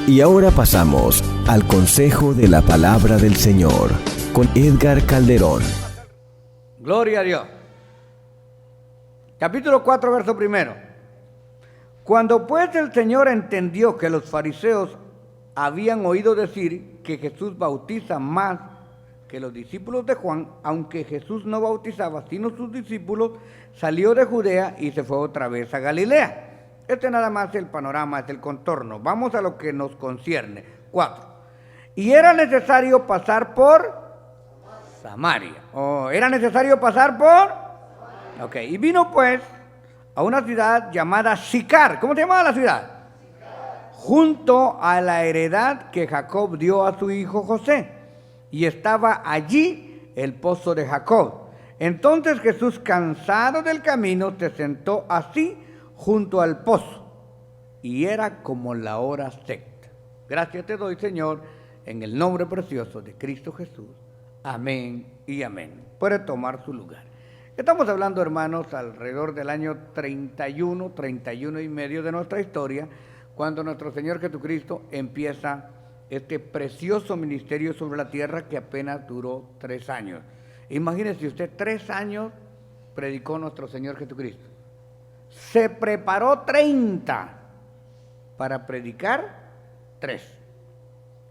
Y ahora pasamos al consejo de la palabra del Señor con Edgar Calderón. Gloria a Dios. Capítulo 4, verso 1. Cuando pues el Señor entendió que los fariseos habían oído decir que Jesús bautiza más que los discípulos de Juan, aunque Jesús no bautizaba sino sus discípulos, salió de Judea y se fue otra vez a Galilea. Este nada más es el panorama, es el contorno. Vamos a lo que nos concierne. 4. Y era necesario pasar por Samaria. Era necesario pasar por... Ok, y vino pues a una ciudad llamada Sicar. ¿Cómo se llamaba la ciudad? Junto a la heredad que Jacob dio a su hijo José. Y estaba allí el pozo de Jacob. Entonces Jesús, cansado del camino, se sentó así junto al pozo, y era como la hora sexta. Gracias te doy, Señor, en el nombre precioso de Cristo Jesús. Amén y amén. Puede tomar su lugar. Estamos hablando, hermanos, alrededor del año 31 y medio de nuestra historia, cuando nuestro Señor Jesucristo empieza este precioso ministerio sobre la tierra que apenas duró 3 años. Imagínese usted, 3 años predicó nuestro Señor Jesucristo. Se preparó 30 para predicar 3.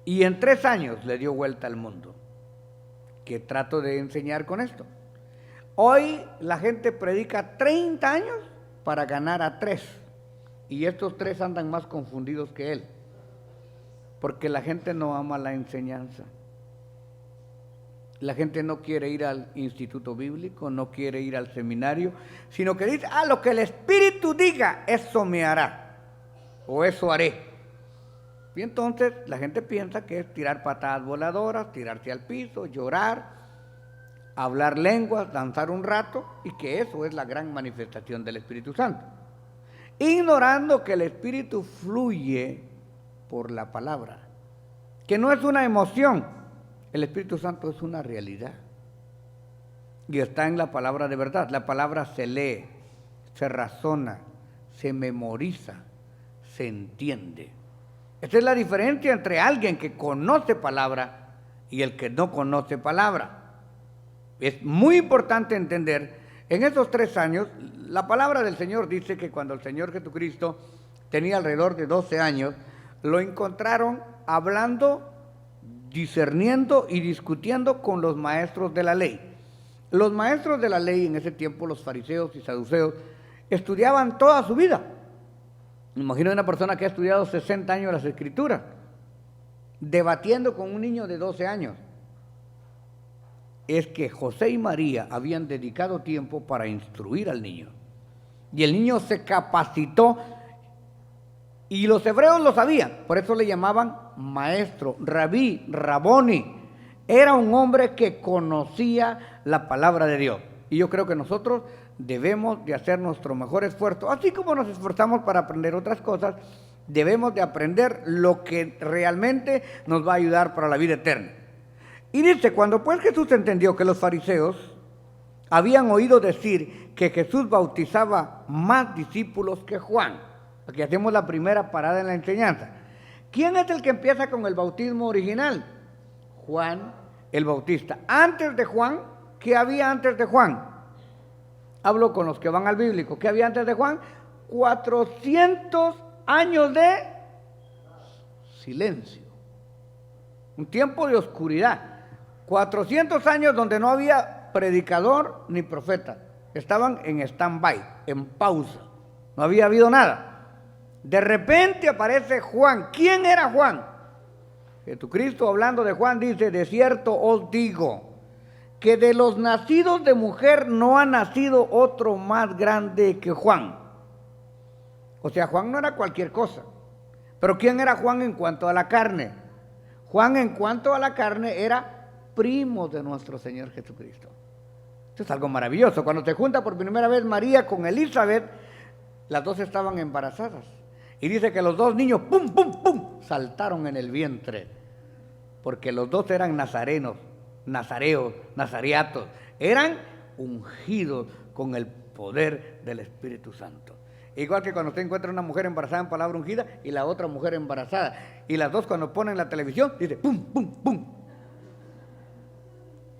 Y en 3 años le dio vuelta al mundo. ¿Qué trato de enseñar con esto? Hoy la gente predica 30 años para ganar a 3. Y estos 3 andan más confundidos que él. Porque la gente no ama la enseñanza. La gente no quiere ir al instituto bíblico, no quiere ir al seminario, sino que dice, lo que el Espíritu diga, eso me hará, o eso haré. Y entonces la gente piensa que es tirar patadas voladoras, tirarse al piso, llorar, hablar lenguas, danzar un rato, y que eso es la gran manifestación del Espíritu Santo. Ignorando que el Espíritu fluye por la palabra, que no es una emoción. El Espíritu Santo es una realidad y está en la palabra de verdad. La palabra se lee, se razona, se memoriza, se entiende. Esa es la diferencia entre alguien que conoce palabra y el que no conoce palabra. Es muy importante entender, en esos 3 años, la palabra del Señor dice que cuando el Señor Jesucristo tenía alrededor de 12 años, lo encontraron hablando, discerniendo y discutiendo con los maestros de la ley. Los maestros de la ley en ese tiempo, los fariseos y saduceos, estudiaban toda su vida. Imagino una persona que ha estudiado 60 años las Escrituras, debatiendo con un niño de 12 años. Es que José y María habían dedicado tiempo para instruir al niño. Y el niño se capacitó. Y los hebreos lo sabían, por eso le llamaban maestro, rabí, raboni. Era un hombre que conocía la palabra de Dios. Y yo creo que nosotros debemos de hacer nuestro mejor esfuerzo, así como nos esforzamos para aprender otras cosas, debemos de aprender lo que realmente nos va a ayudar para la vida eterna. Y dice, cuando pues Jesús entendió que los fariseos habían oído decir que Jesús bautizaba más discípulos que Juan. Aquí hacemos la primera parada en la enseñanza. ¿Quién es el que empieza con el bautismo original? Juan el Bautista. Antes de Juan, ¿qué había antes de Juan? Hablo con los que van al bíblico. ¿Qué había antes de Juan? 400 años de silencio. Un tiempo de oscuridad. 400 años donde no había predicador ni profeta. Estaban en stand-by, en pausa. No había habido nada. De repente aparece Juan. ¿Quién era Juan? Jesucristo, hablando de Juan, dice, de cierto os digo, que de los nacidos de mujer no ha nacido otro más grande que Juan. O sea, Juan no era cualquier cosa. Pero ¿quién era Juan en cuanto a la carne? Juan en cuanto a la carne era primo de nuestro Señor Jesucristo. Esto es algo maravilloso. Cuando se junta por primera vez María con Elizabeth, las dos estaban embarazadas. Y dice que los 2 niños, pum, pum, pum, saltaron en el vientre. Porque los 2 eran nazarenos, nazareos, nazariatos. Eran ungidos con el poder del Espíritu Santo. Igual que cuando usted encuentra una mujer embarazada en palabra ungida y la otra mujer embarazada. Y las dos cuando ponen la televisión, dice pum, pum, pum.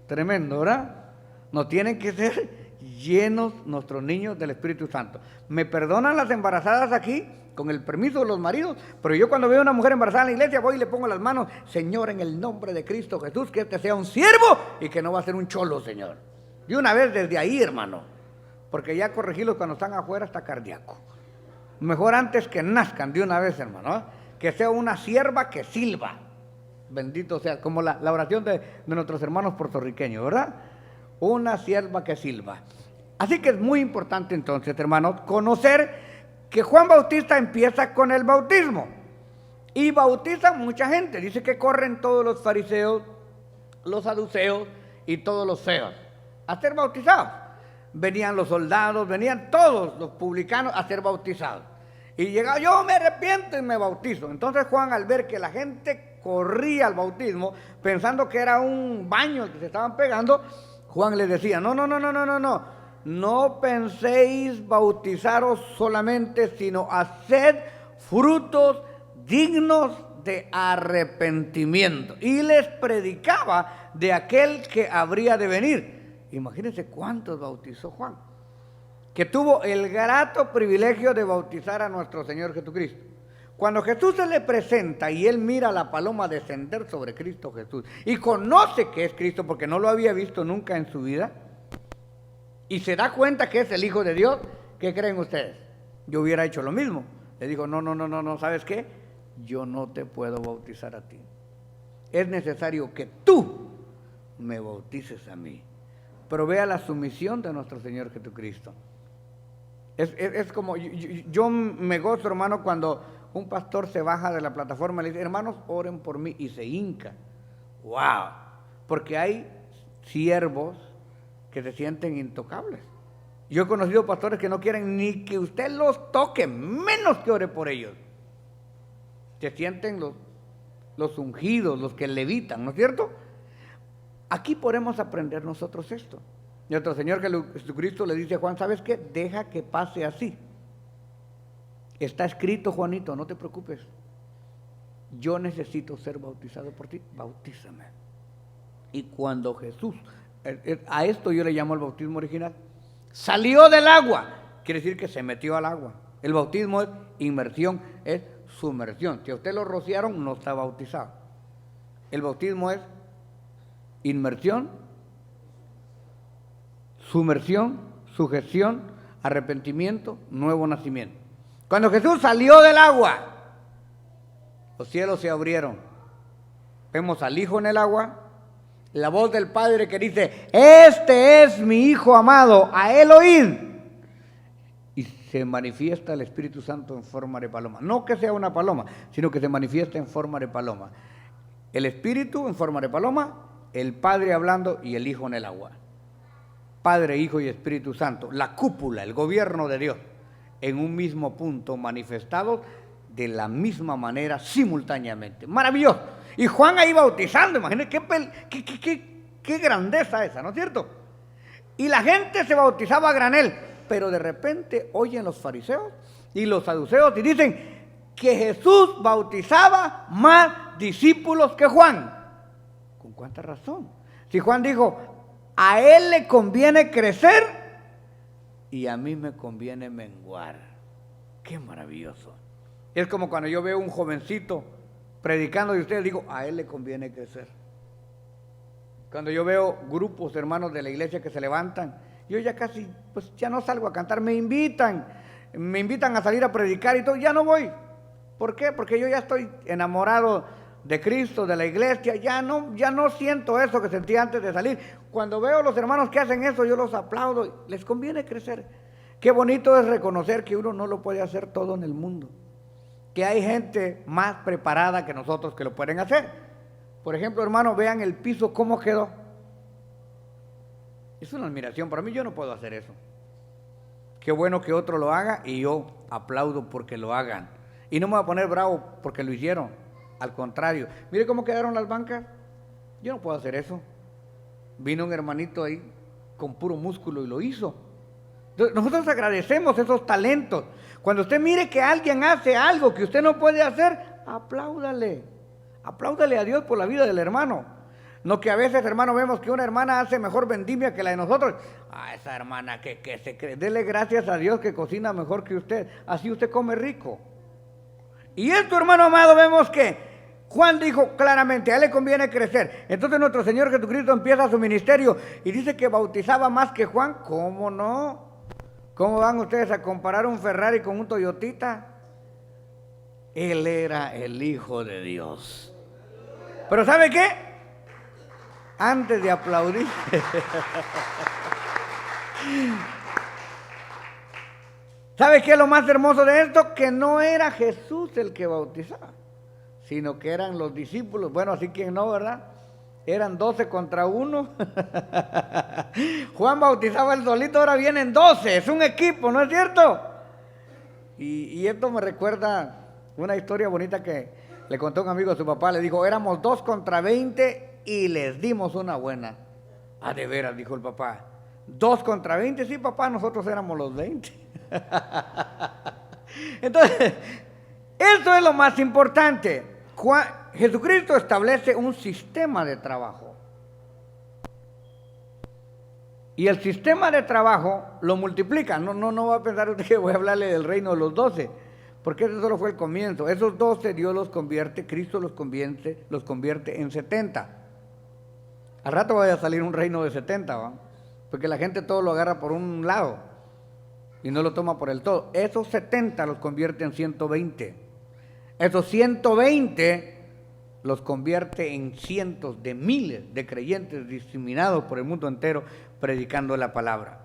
Tremendo, ¿verdad? No tienen que ser llenos nuestros niños del Espíritu Santo. Me perdonan las embarazadas aquí, con el permiso de los maridos, pero yo cuando veo a una mujer embarazada en la iglesia voy y le pongo las manos, Señor, en el nombre de Cristo Jesús, que este sea un siervo y que no va a ser un cholo, Señor. Y una vez desde ahí, hermano, porque ya corregirlos cuando están afuera está cardíaco. Mejor antes que nazcan de una vez, hermano, ¿eh? Que sea una sierva que silba. Bendito sea, como la oración de nuestros hermanos puertorriqueños, ¿verdad? Una sierva que silba. Así que es muy importante entonces, hermanos, conocer que Juan Bautista empieza con el bautismo y bautiza mucha gente. Dice que corren todos los fariseos, los saduceos y todos los feos a ser bautizados. Venían los soldados, venían todos los publicanos a ser bautizados. Y llegaba, yo me arrepiento y me bautizo. Entonces Juan, al ver que la gente corría al bautismo, pensando que era un baño que se estaban pegando, Juan les decía, no penséis bautizaros solamente, sino haced frutos dignos de arrepentimiento. Y les predicaba de aquel que habría de venir. Imagínense cuántos bautizó Juan, que tuvo el grato privilegio de bautizar a nuestro Señor Jesucristo. Cuando Jesús se le presenta y él mira a la paloma descender sobre Cristo Jesús y conoce que es Cristo porque no lo había visto nunca en su vida y se da cuenta que es el Hijo de Dios, ¿qué creen ustedes? Yo hubiera hecho lo mismo. Le digo, no, ¿sabes qué? Yo no te puedo bautizar a ti. Es necesario que tú me bautices a mí. Pero vea la sumisión de nuestro Señor Jesucristo. Es como, yo me gozo, hermano, cuando un pastor se baja de la plataforma y le dice, hermanos, oren por mí, y se hinca. ¡Wow! Porque hay siervos que se sienten intocables. Yo he conocido pastores que no quieren ni que usted los toque, menos que ore por ellos. Se sienten los ungidos, los que levitan, ¿no es cierto? Aquí podemos aprender nosotros esto. Nuestro Señor Jesucristo le dice a Juan, ¿sabes qué? Deja que pase así. Está escrito, Juanito, no te preocupes. Yo necesito ser bautizado por ti, bautízame. Y cuando Jesús, a esto yo le llamo el bautismo original, salió del agua, quiere decir que se metió al agua. El bautismo es inmersión, es sumersión. Si a usted lo rociaron, no está bautizado. El bautismo es inmersión, sumersión, sujeción, arrepentimiento, nuevo nacimiento. Cuando Jesús salió del agua, los cielos se abrieron. Vemos al Hijo en el agua, la voz del Padre que dice, este es mi Hijo amado, a él oíd. Y se manifiesta el Espíritu Santo en forma de paloma. No que sea una paloma, sino que se manifiesta en forma de paloma. El Espíritu en forma de paloma, el Padre hablando y el Hijo en el agua. Padre, Hijo y Espíritu Santo, la cúpula, el gobierno de Dios, en un mismo punto, manifestados de la misma manera, simultáneamente. Maravilloso. Y Juan ahí bautizando, imagínense qué grandeza esa, ¿no es cierto? Y la gente se bautizaba a granel, pero de repente oyen los fariseos y los saduceos y dicen que Jesús bautizaba más discípulos que Juan. ¿Con cuánta razón? Si Juan dijo, a él le conviene crecer y a mí me conviene menguar. ¡Qué maravilloso! Es como cuando yo veo un jovencito predicando y ustedes digo, a él le conviene crecer. Cuando yo veo grupos, hermanos de la iglesia que se levantan, yo ya casi, pues ya no salgo a cantar, me invitan a salir a predicar y todo, ya no voy. ¿Por qué? Porque yo ya estoy enamorado de Cristo, de la iglesia, ya no siento eso que sentía antes de salir. Cuando veo a los hermanos que hacen eso, yo los aplaudo, les conviene crecer. Qué bonito es reconocer que uno no lo puede hacer todo en el mundo, que hay gente más preparada que nosotros que lo pueden hacer. Por ejemplo, hermano, vean el piso cómo quedó. Es una admiración, para mí yo no puedo hacer eso. Qué bueno que otro lo haga y yo aplaudo porque lo hagan. Y no me voy a poner bravo porque lo hicieron. Al contrario, mire cómo quedaron las bancas. Yo no puedo hacer eso. Vino un hermanito ahí con puro músculo y lo hizo. Nosotros agradecemos esos talentos. Cuando usted mire que alguien hace algo que usted no puede hacer, apláudale. Apláudale a Dios por la vida del hermano. No que a veces, hermano, vemos que una hermana hace mejor vendimia que la de nosotros. Esa hermana que se cree. Dele gracias a Dios que cocina mejor que usted. Así usted come rico. Y esto, hermano amado, vemos que Juan dijo claramente, a él le conviene crecer. Entonces nuestro Señor Jesucristo empieza su ministerio y dice que bautizaba más que Juan. ¿Cómo no? ¿Cómo van ustedes a comparar un Ferrari con un Toyotita? Él era el Hijo de Dios. Pero ¿sabe qué? Antes de aplaudir, ¿sabe qué es lo más hermoso de esto? Que no era Jesús el que bautizaba, sino que eran los discípulos. Bueno, así que no, ¿verdad? Eran 12 contra 1. Juan bautizaba el solito, ahora vienen 12. Es un equipo, ¿no es cierto? Y esto me recuerda una historia bonita que le contó un amigo a su papá. Le dijo, éramos 2 contra 20 y les dimos una buena. De veras, dijo el papá. 2 contra 20, sí, papá, nosotros éramos los 20. Entonces, esto es lo más importante. Jesucristo establece un sistema de trabajo. Y el sistema de trabajo lo multiplica. No va a pensar usted que voy a hablarle del reino de los 12, porque eso solo fue el comienzo. Esos 12 Dios los convierte, Cristo los convierte en 70. Al rato va a salir un reino de 70, ¿va? Porque la gente todo lo agarra por un lado y no lo toma por el todo. Esos 70 los convierte en 120. Esos 120 los convierte en cientos de miles de creyentes diseminados por el mundo entero predicando la palabra.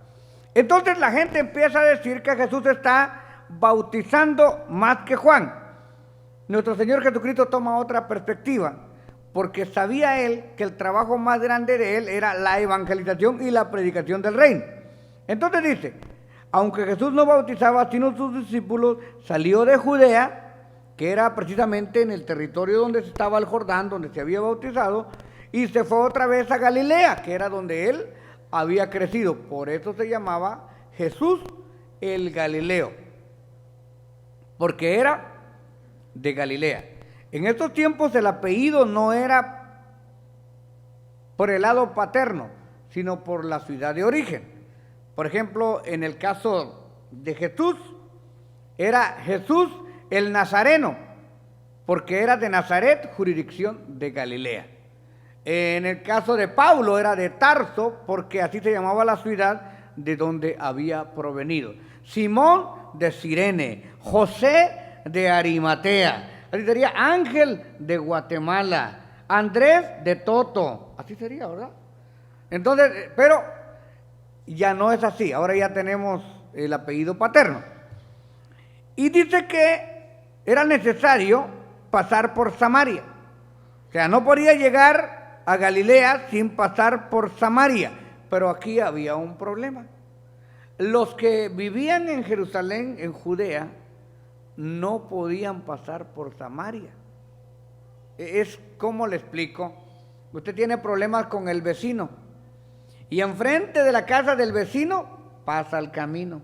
Entonces la gente empieza a decir que Jesús está bautizando más que Juan. Nuestro Señor Jesucristo toma otra perspectiva, porque sabía él que el trabajo más grande de él era la evangelización y la predicación del reino. Entonces dice, aunque Jesús no bautizaba sino sus discípulos, salió de Judea, que era precisamente en el territorio donde estaba el Jordán, donde se había bautizado, y se fue otra vez a Galilea, que era donde él había crecido. Por eso se llamaba Jesús el Galileo, porque era de Galilea. En estos tiempos el apellido no era por el lado paterno, sino por la ciudad de origen. Por ejemplo, en el caso de Jesús, era Jesús el Nazareno, porque era de Nazaret, jurisdicción de Galilea. En el caso de Pablo era de Tarso, porque así se llamaba la ciudad de donde había provenido. Simón de Cirene, José de Arimatea, así sería Ángel de Guatemala, Andrés de Toto, así sería, ¿verdad? Entonces, pero ya no es así, ahora ya tenemos el apellido paterno. Y dice que era necesario pasar por Samaria. O sea, no podía llegar a Galilea sin pasar por Samaria. Pero aquí había un problema. Los que vivían en Jerusalén, en Judea, no podían pasar por Samaria. Es como le explico. Usted tiene problemas con el vecino y enfrente de la casa del vecino pasa el camino.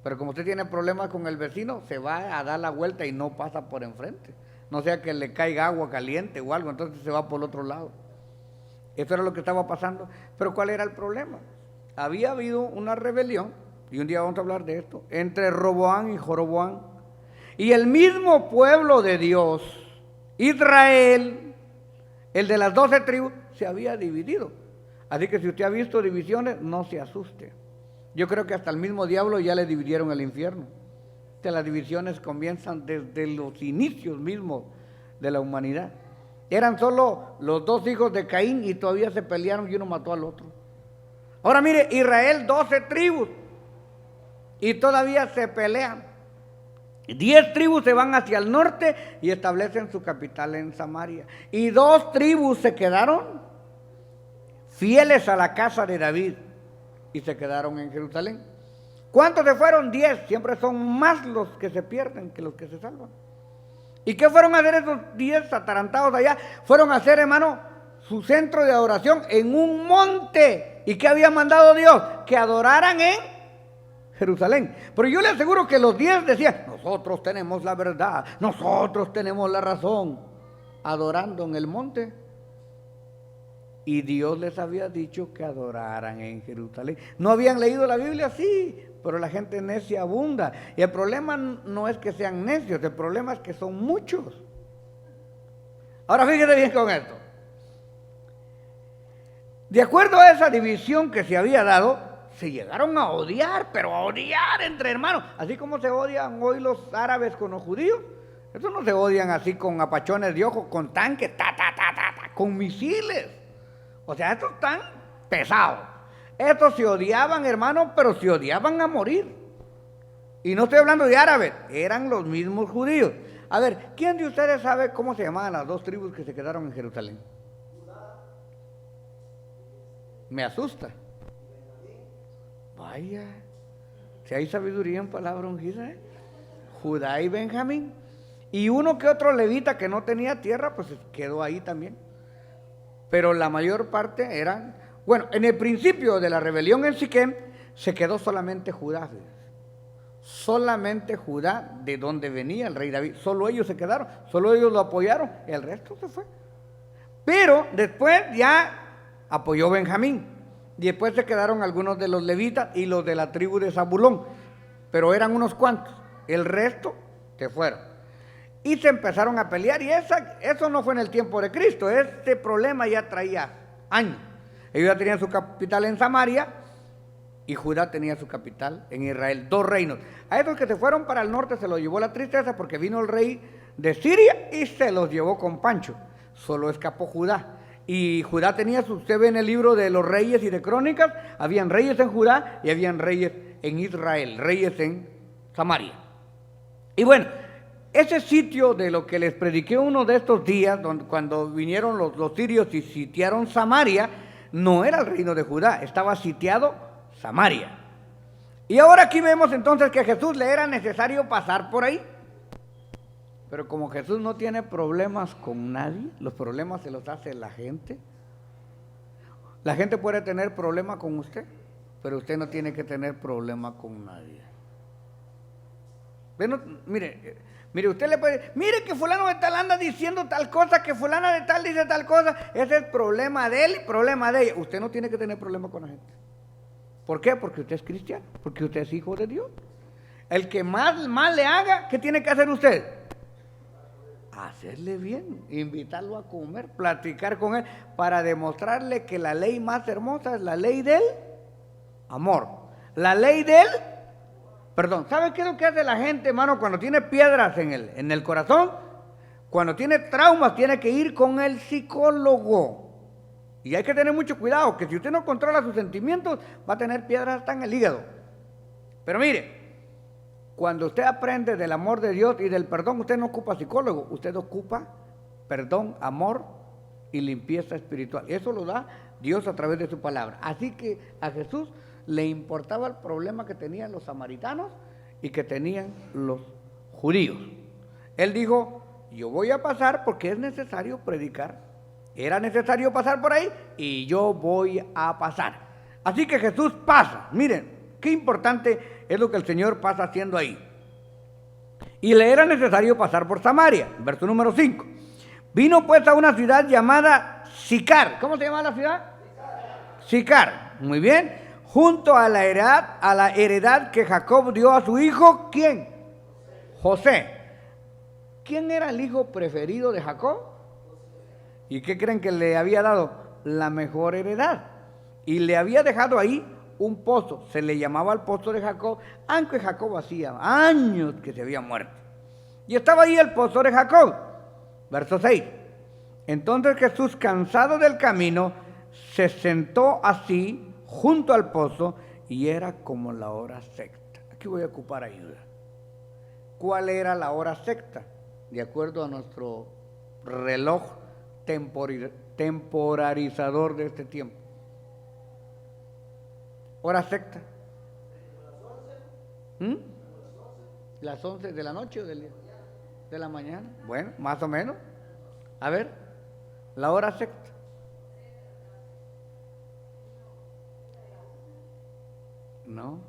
Pero como usted tiene problemas con el vecino, se va a dar la vuelta y no pasa por enfrente. No sea que le caiga agua caliente o algo, entonces se va por el otro lado. Eso era lo que estaba pasando. Pero ¿cuál era el problema? Había habido una rebelión, y un día vamos a hablar de esto, entre Roboam y Joroboam. Y el mismo pueblo de Dios, Israel, el de las 12 tribus, se había dividido. Así que si usted ha visto divisiones, no se asuste. Yo creo que hasta el mismo diablo ya le dividieron el infierno. Que las divisiones comienzan desde los inicios mismos de la humanidad. Eran solo los 2 hijos de Caín y todavía se pelearon y uno mató al otro. Ahora mire, Israel 12 tribus y todavía se pelean. 10 tribus se van hacia el norte y establecen su capital en Samaria. Y 2 tribus se quedaron fieles a la casa de David y se quedaron en Jerusalén. ¿Cuántos se fueron? 10. Siempre son más los que se pierden que los que se salvan. ¿Y qué fueron a hacer esos 10 atarantados allá? Fueron a hacer, hermano, su centro de adoración en un monte. ¿Y qué había mandado Dios? Que adoraran en Jerusalén. Pero yo le aseguro que los 10 decían, nosotros tenemos la verdad, nosotros tenemos la razón, adorando en el monte. Y Dios les había dicho que adoraran en Jerusalén. ¿No habían leído la Biblia? Sí, pero la gente necia abunda. Y el problema no es que sean necios, el problema es que son muchos. Ahora fíjate bien con esto. De acuerdo a esa división que se había dado, se llegaron a odiar, pero a odiar entre hermanos. Así como se odian hoy los árabes con los judíos. Estos no se odian así con apachones de ojo, con tanques, con misiles. O sea, estos están pesados. Estos se odiaban, hermanos, pero se odiaban a morir. Y no estoy hablando de árabes, eran los mismos judíos. A ver, ¿quién de ustedes sabe cómo se llamaban las dos tribus que se quedaron en Jerusalén? Me asusta. Vaya, si hay sabiduría en palabra ungida, ¿eh? Judá y Benjamín. Y uno que otro levita que no tenía tierra, pues quedó ahí también. Pero la mayor parte eran, bueno, en el principio de la rebelión en Siquem, se quedó solamente Judá. Solamente Judá, de donde venía el rey David. Solo ellos se quedaron, solo ellos lo apoyaron, el resto se fue. Pero después ya apoyó Benjamín. Y después se quedaron algunos de los levitas y los de la tribu de Zabulón. Pero eran unos cuantos. El resto se fueron. Y se empezaron a pelear. Y eso no fue en el tiempo de Cristo. Este problema ya traía años. Ellos ya tenían su capital en Samaria y Judá tenía su capital en Israel. Dos reinos. A esos que se fueron para el norte se los llevó la tristeza porque vino el rey de Siria y se los llevó con Pancho. Solo escapó Judá. Y Judá tenía, usted ve en el libro de los reyes y de crónicas, habían reyes en Judá y habían reyes en Israel, reyes en Samaria. Y bueno, ese sitio de lo que les prediqué uno de estos días, cuando vinieron los sirios y sitiaron Samaria, no era el reino de Judá, estaba sitiado Samaria. Y ahora aquí vemos entonces que a Jesús le era necesario pasar por ahí. Pero como Jesús no tiene problemas con nadie, los problemas se los hace la gente. La gente puede tener problemas con usted, pero usted no tiene que tener problemas con nadie. Mire, usted le puede, mire que fulano de tal anda diciendo tal cosa, que fulana de tal dice tal cosa, ese es el problema de él y problema de ella. Usted no tiene que tener problemas con la gente. ¿Por qué? Porque usted es cristiano, porque usted es hijo de Dios. El que más mal le haga, ¿qué tiene que hacer usted? Hacerle bien, invitarlo a comer, platicar con él, para demostrarle que la ley más hermosa es la ley del amor. La ley del perdón. ¿Sabe qué es lo que hace la gente, hermano, cuando tiene piedras en el corazón? Cuando tiene traumas, tiene que ir con el psicólogo. Y hay que tener mucho cuidado, que si usted no controla sus sentimientos, va a tener piedras hasta en el hígado. Pero mire, cuando usted aprende del amor de Dios y del perdón, usted no ocupa psicólogo, usted ocupa perdón, amor y limpieza espiritual. Eso lo da Dios a través de su palabra. Así que a Jesús le importaba el problema que tenían los samaritanos y que tenían los judíos. Él dijo, yo voy a pasar porque es necesario predicar. Era necesario pasar por ahí y yo voy a pasar. Así que Jesús pasa. Miren, qué importante es lo que el Señor pasa haciendo ahí. Y le era necesario pasar por Samaria. Verso número 5. Vino pues a una ciudad llamada Sicar. ¿Cómo se llama la ciudad? Sicar. Muy bien. Junto a la heredad que Jacob dio a su hijo, ¿quién? José. ¿Quién era el hijo preferido de Jacob? ¿Y qué creen que le había dado? La mejor heredad. Y le había dejado ahí un pozo, se le llamaba el pozo de Jacob, aunque Jacob hacía años que se había muerto. Y estaba ahí el pozo de Jacob. Verso 6. Entonces Jesús, cansado del camino, se sentó así junto al pozo y era como la hora sexta. Aquí voy a ocupar ayuda. ¿Cuál era la hora sexta? De acuerdo a nuestro reloj temporarizador de este tiempo. ¿Hora sexta? ¿Las 11 de la noche o de la mañana? Bueno, más o menos. A ver, la hora sexta. No.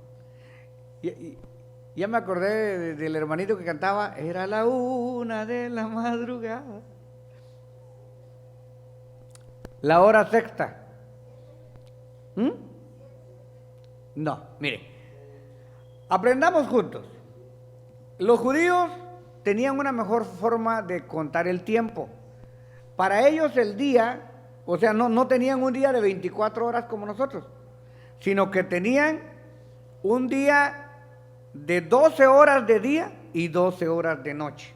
Ya me acordé del hermanito que cantaba, era la 1 de la madrugada. La hora sexta. No, mire, aprendamos juntos. Los judíos tenían una mejor forma de contar el tiempo. Para ellos el día, o sea, no tenían un día de 24 horas como nosotros, sino que tenían un día de 12 horas de día y 12 horas de noche.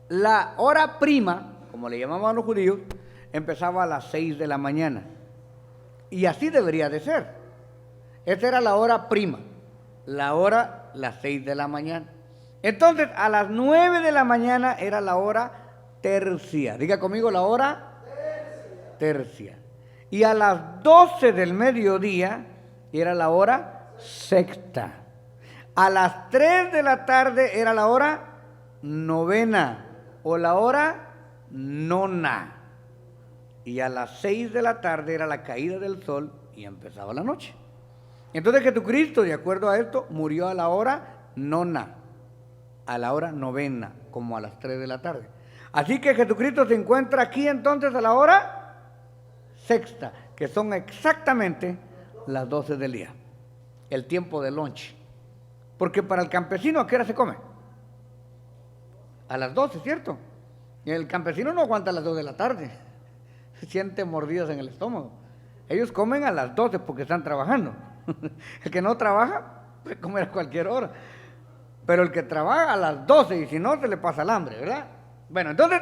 La hora prima, como le llamaban los judíos, empezaba a las 6 de la mañana. Y así debería de ser. Esa era la hora prima, las 6 de la mañana. Entonces, a las 9 de la mañana era la hora tercia. Diga conmigo, la hora tercia. Y a las 12 del mediodía era la hora sexta. A las 3 de la tarde era la hora novena o la hora nona. Y a las 6 de la tarde era la caída del sol y empezaba la noche. Entonces Jesucristo, de acuerdo a esto, murió a la hora nona, a la hora novena, como a las 3 de la tarde. Así que Jesucristo se encuentra aquí entonces a la hora sexta, que son exactamente las 12 del día, el tiempo de lunch. Porque para el campesino, ¿a qué hora se come? A las 12, ¿cierto? Y el campesino no aguanta a las 2 de la tarde, se siente mordidas en el estómago. Ellos comen a las 12 porque están trabajando. El que no trabaja puede comer a cualquier hora, pero el que trabaja a las 12 y si no se le pasa el hambre, ¿verdad? Bueno, entonces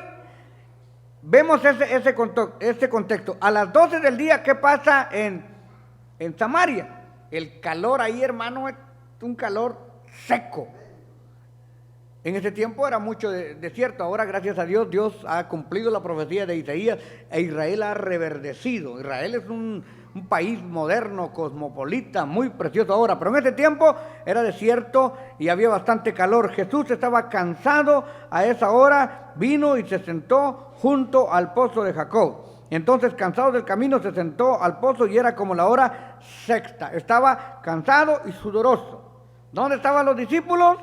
vemos ese contexto. A las 12 del día, ¿qué pasa en Samaria? El calor ahí, hermano, es un calor seco. En ese tiempo era mucho desierto. Ahora, gracias a Dios, Dios ha cumplido la profecía de Isaías e Israel ha reverdecido. Israel es un país moderno, cosmopolita, muy precioso ahora, pero en ese tiempo era desierto y había bastante calor. Jesús estaba cansado a esa hora, vino y se sentó junto al pozo de Jacob. Entonces, cansado del camino, se sentó al pozo y era como la hora sexta. Estaba cansado y sudoroso. ¿Dónde estaban los discípulos?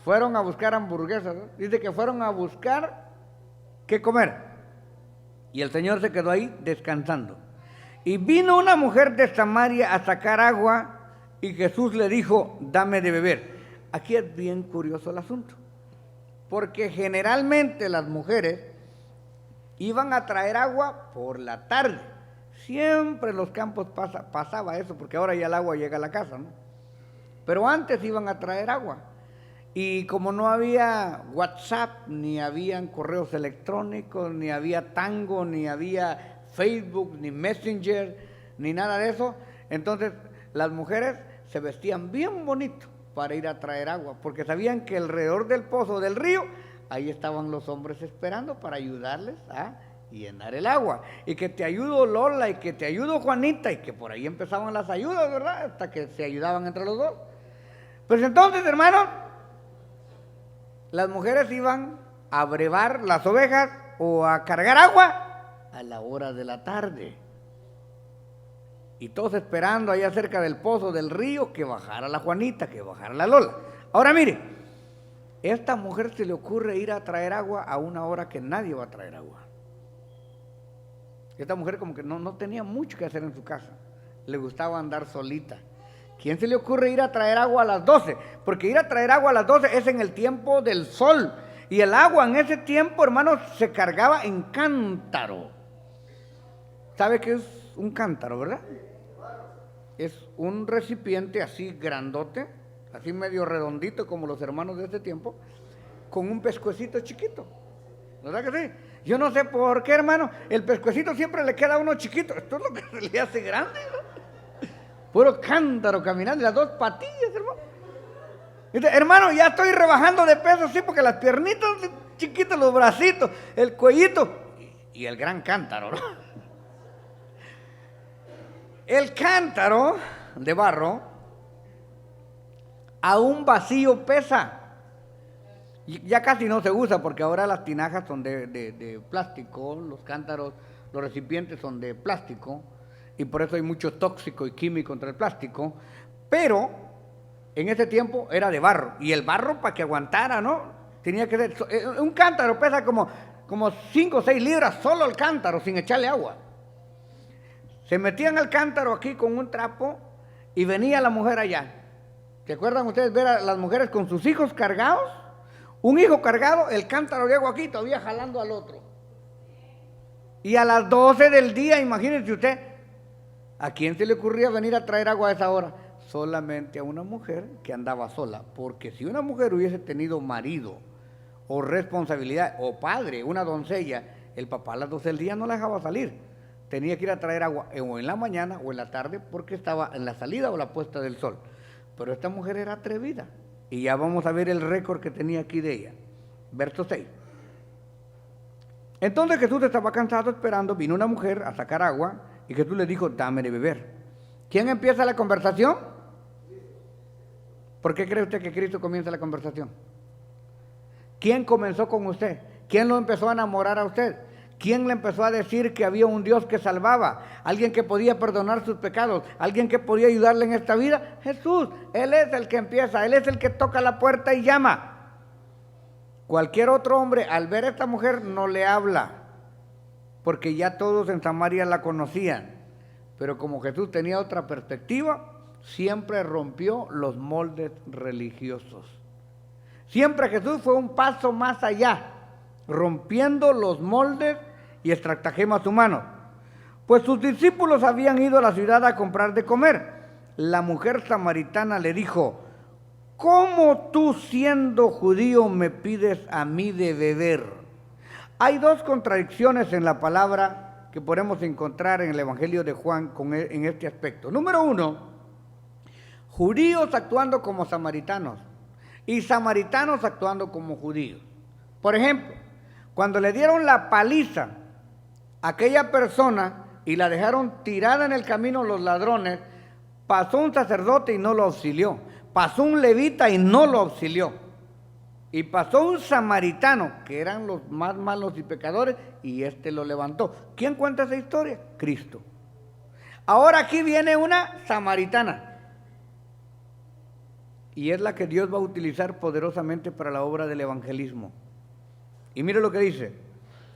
Fueron a buscar hamburguesas, ¿no? Dice que fueron a buscar qué comer. Y el Señor se quedó ahí descansando. Y vino una mujer de Samaria a sacar agua y Jesús le dijo, dame de beber. Aquí es bien curioso el asunto, porque generalmente las mujeres iban a traer agua por la tarde. Siempre en los campos pasaba eso, porque ahora ya el agua llega a la casa, ¿no? Pero antes iban a traer agua. Y como no había WhatsApp, ni habían correos electrónicos, ni había Tango, ni había Facebook, ni Messenger, ni nada de eso, entonces las mujeres se vestían bien bonito para ir a traer agua, porque sabían que alrededor del pozo del río, ahí estaban los hombres esperando para ayudarles a llenar el agua. Y que te ayudo Lola, y que te ayudo Juanita, y que por ahí empezaban las ayudas, ¿verdad? Hasta que se ayudaban entre los dos. Pues entonces, hermanos, las mujeres iban a brevar las ovejas o a cargar agua a la hora de la tarde. Y todos esperando allá cerca del pozo del río que bajara la Juanita, que bajara la Lola. Ahora mire, esta mujer se le ocurre ir a traer agua a una hora que nadie va a traer agua. Esta mujer como que no tenía mucho que hacer en su casa, le gustaba andar solita. ¿Quién se le ocurre ir a traer agua a las 12? Porque ir a traer agua a las 12 es en el tiempo del sol. Y el agua en ese tiempo, hermanos, se cargaba en cántaro. ¿Sabe qué es un cántaro, verdad? Es un recipiente así grandote, así medio redondito como los hermanos de este tiempo, con un pescuecito chiquito. ¿Verdad que sí? Yo no sé por qué, hermano, el pescuecito siempre le queda a uno chiquito. Esto es lo que se le hace grande, ¿no? Puro cántaro caminando, las dos patillas, hermano. Dice, hermano, ya estoy rebajando de peso, sí, porque las piernitas chiquitas, los bracitos, el cuellito y el gran cántaro, ¿no? El cántaro de barro a un vacío pesa. Ya casi no se usa porque ahora las tinajas son de plástico, los cántaros, los recipientes son de plástico. y por eso hay mucho tóxico y químico entre el plástico, pero en ese tiempo era de barro, y el barro para que aguantara, ¿no? Tenía que ser, un cántaro pesa como 5 o 6 libras, solo el cántaro, sin echarle agua. Se metían al cántaro aquí con un trapo y venía la mujer allá. ¿Se acuerdan ustedes ver a las mujeres con sus hijos cargados? Un hijo cargado, el cántaro de agua aquí todavía jalando al otro. Y a las 12 del día, imagínense usted, ¿a quién se le ocurría venir a traer agua a esa hora? Solamente a una mujer que andaba sola, porque si una mujer hubiese tenido marido o responsabilidad, o padre, una doncella, el papá a las 12 del día no la dejaba salir, tenía que ir a traer agua o en la mañana o en la tarde porque estaba en la salida o la puesta del sol. Pero esta mujer era atrevida, y ya vamos a ver el récord que tenía aquí de ella. Verso 6. Entonces Jesús estaba cansado esperando, vino una mujer a sacar agua, y Jesús le dijo, dame de beber. ¿Quién empieza la conversación? ¿Por qué cree usted que Cristo comienza la conversación? ¿Quién comenzó con usted? ¿Quién lo empezó a enamorar a usted? ¿Quién le empezó a decir que había un Dios que salvaba? ¿Alguien que podía perdonar sus pecados? ¿Alguien que podía ayudarle en esta vida? Jesús. Él es el que empieza, Él es el que toca la puerta y llama. Cualquier otro hombre al ver a esta mujer no le habla, porque ya todos en Samaria la conocían. Pero como Jesús tenía otra perspectiva, siempre rompió los moldes religiosos. Siempre Jesús fue un paso más allá, rompiendo los moldes y estratagemas humanos. Pues sus discípulos habían ido a la ciudad a comprar de comer. La mujer samaritana le dijo, ¿cómo tú siendo judío me pides a mí de beber? Hay dos contradicciones en la palabra que podemos encontrar en el Evangelio de Juan en este aspecto. Número 1, judíos actuando como samaritanos y samaritanos actuando como judíos. Por ejemplo, cuando le dieron la paliza a aquella persona y la dejaron tirada en el camino los ladrones, pasó un sacerdote y no lo auxilió. Pasó un levita y no lo auxilió. Y pasó un samaritano, que eran los más malos y pecadores, y este lo levantó. ¿Quién cuenta esa historia? Cristo. Ahora aquí viene una samaritana. Y es la que Dios va a utilizar poderosamente para la obra del evangelismo. Y mire lo que dice.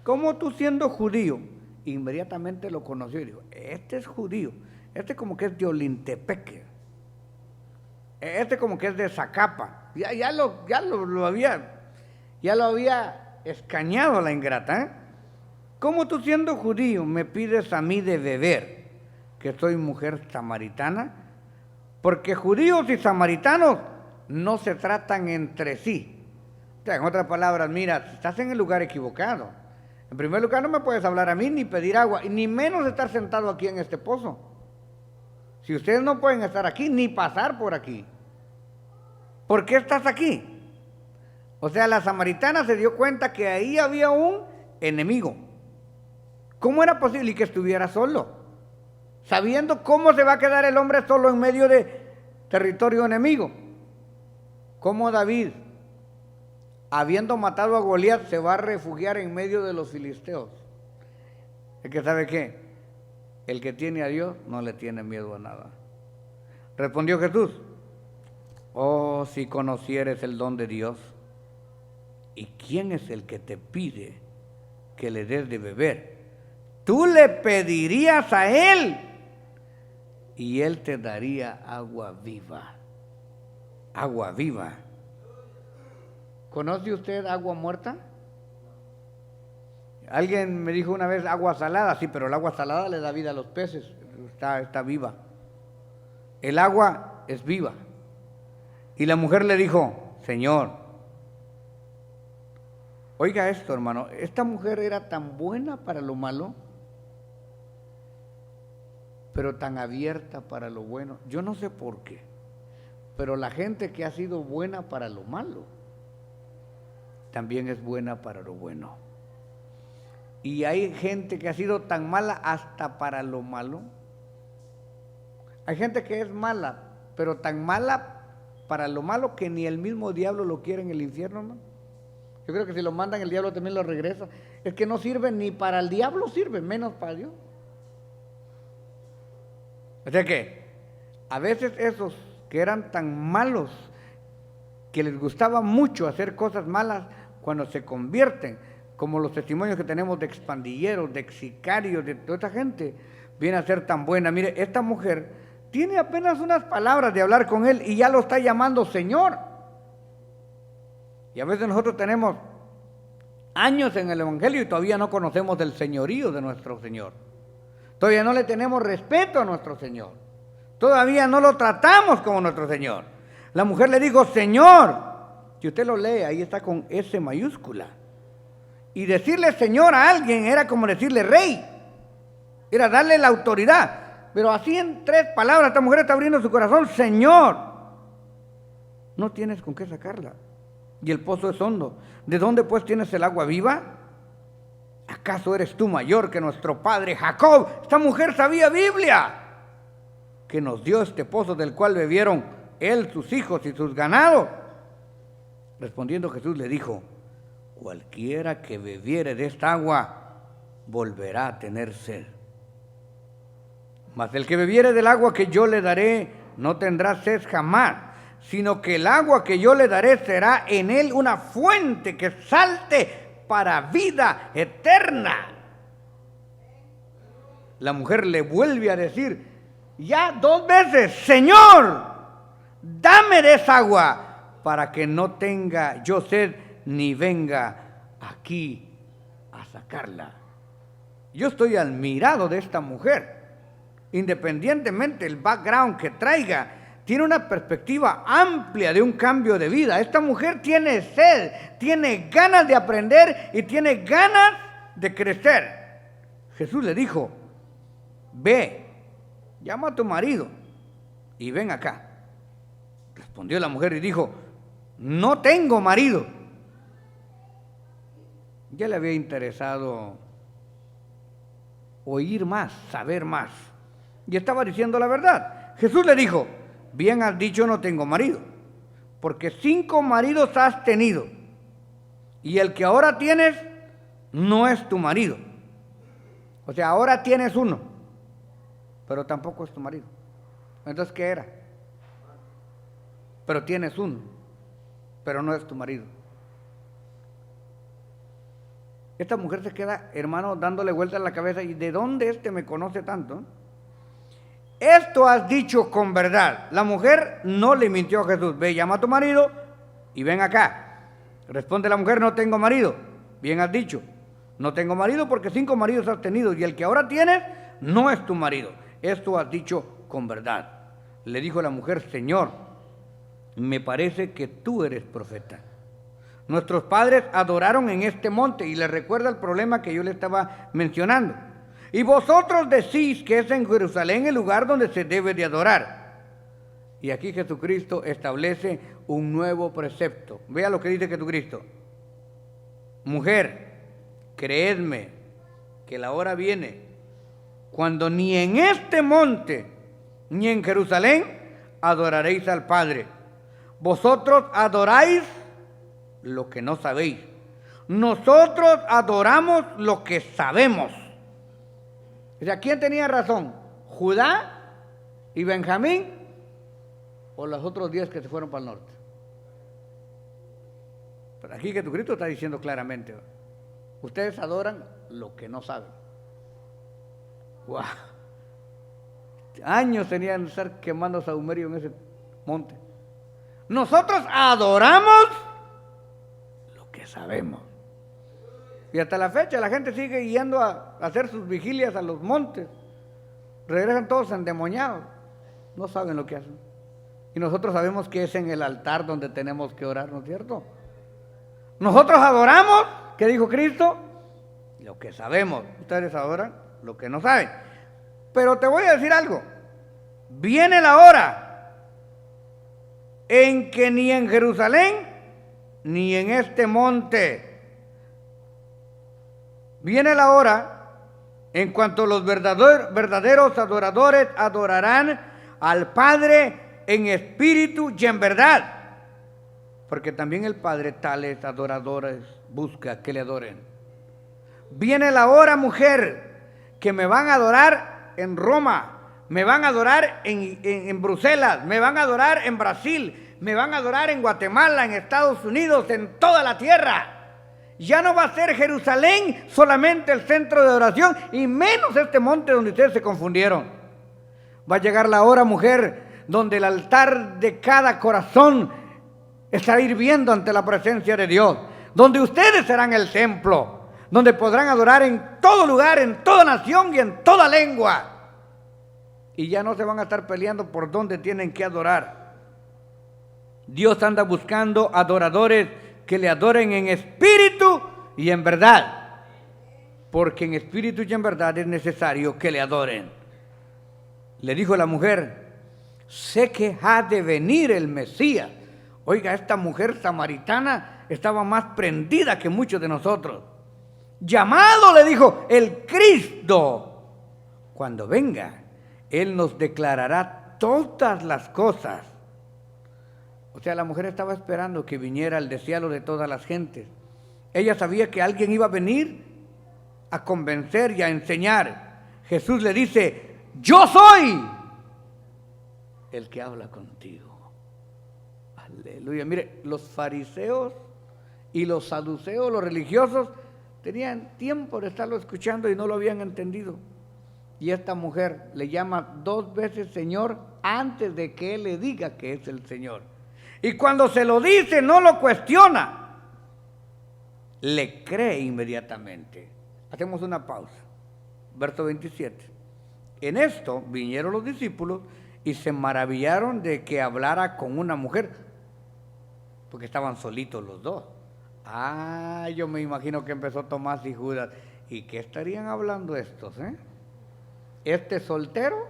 ¿Cómo tú siendo judío? Inmediatamente lo conoció y dijo, este es judío. Este como que es de Olintepeque. Este como que es de Zacapa. Ya lo había escañado la ingrata, ¿eh? ¿Cómo tú siendo judío me pides a mí de beber, que soy mujer samaritana? Porque judíos y samaritanos no se tratan entre sí. O sea, en otras palabras, mira, estás en el lugar equivocado. En primer lugar, no me puedes hablar a mí ni pedir agua, ni menos estar sentado aquí en este pozo. Si ustedes no pueden estar aquí, ni pasar por aquí. ¿Por qué estás aquí? O sea, la samaritana se dio cuenta que ahí había un enemigo. ¿Cómo era posible que estuviera solo? Sabiendo cómo se va a quedar el hombre solo en medio de territorio enemigo. ¿Cómo David, habiendo matado a Goliat, se va a refugiar en medio de los filisteos? Es que ¿sabe qué? El que tiene a Dios no le tiene miedo a nada. Respondió Jesús, oh, si conocieres el don de Dios, ¿y quién es el que te pide que le des de beber? Tú le pedirías a Él y Él te daría agua viva. Agua viva. ¿Conoce usted agua muerta? Alguien me dijo una vez agua salada, sí, pero el agua salada le da vida a los peces, está viva. El agua es viva. Y la mujer le dijo, Señor, oiga esto, hermano, esta mujer era tan buena para lo malo, pero tan abierta para lo bueno. Yo no sé por qué, pero la gente que ha sido buena para lo malo, también es buena para lo bueno. Y hay gente que ha sido tan mala hasta para lo malo. Hay gente que es mala, pero tan mala para lo malo que ni el mismo diablo lo quiere en el infierno, ¿no? Yo creo que si lo mandan el diablo también lo regresa. Es que no sirve ni para el diablo, sirve menos para Dios. O sea que a veces esos que eran tan malos, que les gustaba mucho hacer cosas malas, cuando se convierten, como los testimonios que tenemos de expandilleros, de sicarios, de toda esta gente, viene a ser tan buena. Mire, esta mujer tiene apenas unas palabras de hablar con él y ya lo está llamando Señor. Y a veces nosotros tenemos años en el Evangelio y todavía no conocemos del señorío de nuestro Señor. Todavía no le tenemos respeto a nuestro Señor. Todavía no lo tratamos como nuestro Señor. La mujer le dijo, Señor. Si usted lo lee, ahí está con S mayúscula. Y decirle Señor a alguien era como decirle Rey. Era darle la autoridad. Pero así en 3 palabras, esta mujer está abriendo su corazón. Señor, no tienes con qué sacarla. Y el pozo es hondo. ¿De dónde pues tienes el agua viva? ¿Acaso eres tú mayor que nuestro padre Jacob? Esta mujer sabía Biblia, que nos dio este pozo del cual bebieron él, sus hijos y sus ganados. Respondiendo Jesús le dijo, cualquiera que bebiere de esta agua volverá a tener sed. Mas el que bebiere del agua que yo le daré no tendrá sed jamás, sino que el agua que yo le daré será en él una fuente que salte para vida eterna. La mujer le vuelve a decir ya 2 veces, Señor, dame de esa agua para que no tenga yo sed ni venga aquí a sacarla. Yo estoy admirado de esta mujer. Independientemente del background que traiga, tiene una perspectiva amplia de un cambio de vida. Esta mujer tiene sed, tiene ganas de aprender y tiene ganas de crecer. Jesús le dijo, ve, llama a tu marido y ven acá. Respondió la mujer y dijo, no tengo marido. Ya le había interesado oír más, saber más. Y estaba diciendo la verdad. Jesús le dijo, bien has dicho, no tengo marido, porque 5 maridos has tenido, y el que ahora tienes no es tu marido. O sea, ahora tienes uno, pero tampoco es tu marido. Entonces, ¿qué era? Pero tienes uno, pero no es tu marido. Esta mujer se queda, hermano, dándole vueltas a la cabeza, ¿y de dónde me conoce tanto? Esto has dicho con verdad. La mujer no le mintió a Jesús. Ve, llama a tu marido y ven acá. Responde la mujer, no tengo marido. Bien has dicho, no tengo marido porque 5 maridos has tenido y el que ahora tienes no es tu marido. Esto has dicho con verdad. Le dijo la mujer, Señor, me parece que tú eres profeta. Nuestros padres adoraron en este monte, y le recuerda el problema que yo le estaba mencionando. Y vosotros decís que es en Jerusalén el lugar donde se debe de adorar. Y aquí Jesucristo establece un nuevo precepto. Vea lo que dice Jesucristo. Mujer, creedme que la hora viene cuando ni en este monte ni en Jerusalén adoraréis al Padre. Vosotros adoráis lo que no sabéis. Nosotros adoramos lo que sabemos. O sea, ¿quién tenía razón? ¿Judá y Benjamín o los otros 10 que se fueron para el norte? Pero aquí Jesucristo está diciendo claramente, ustedes adoran lo que no saben. ¡Guau! Años tenían que estar quemando sahumerio en ese monte. Nosotros adoramos lo que sabemos. Y hasta la fecha la gente sigue yendo a hacer sus vigilias a los montes. Regresan todos endemoniados. No saben lo que hacen. Y nosotros sabemos que es en el altar donde tenemos que orar, ¿no es cierto? Nosotros adoramos, ¿qué dijo Cristo? Lo que sabemos. Ustedes adoran lo que no saben. Pero te voy a decir algo. Viene la hora en que ni en Jerusalén ni en este monte. Viene la hora en cuanto los verdaderos adoradores adorarán al Padre en espíritu y en verdad. Porque también el Padre tales adoradores busca que le adoren. Viene la hora, mujer, que me van a adorar en Roma, me van a adorar en Bruselas, me van a adorar en Brasil, me van a adorar en Guatemala, en Estados Unidos, en toda la tierra. Ya no va a ser Jerusalén solamente el centro de oración, y menos este monte donde ustedes se confundieron. Va a llegar la hora, mujer, donde el altar de cada corazón estará hirviendo ante la presencia de Dios, donde ustedes serán el templo, donde podrán adorar en todo lugar, en toda nación y en toda lengua. Y ya no se van a estar peleando por dónde tienen que adorar. Dios anda buscando adoradores que le adoren en espíritu y en verdad, porque en espíritu y en verdad es necesario que le adoren. Le dijo la mujer: sé que ha de venir el Mesías. Oiga, esta mujer samaritana estaba más prendida que muchos de nosotros. Llamado, le dijo, el Cristo. Cuando venga, Él nos declarará todas las cosas. O sea, la mujer estaba esperando que viniera el deseado de todas las gentes. Ella sabía que alguien iba a venir a convencer y a enseñar. Jesús le dice: yo soy el que habla contigo. Aleluya. Mire, los fariseos y los saduceos, los religiosos, tenían tiempo de estarlo escuchando y no lo habían entendido. Y esta mujer le llama 2 veces Señor antes de que Él le diga que es el Señor. Y cuando se lo dice, no lo cuestiona, le cree inmediatamente. Hacemos una pausa. Verso 27. En esto vinieron los discípulos y se maravillaron de que hablara con una mujer, porque estaban solitos los dos. Yo me imagino que empezó Tomás y Judas. ¿Y qué estarían hablando estos, Este soltero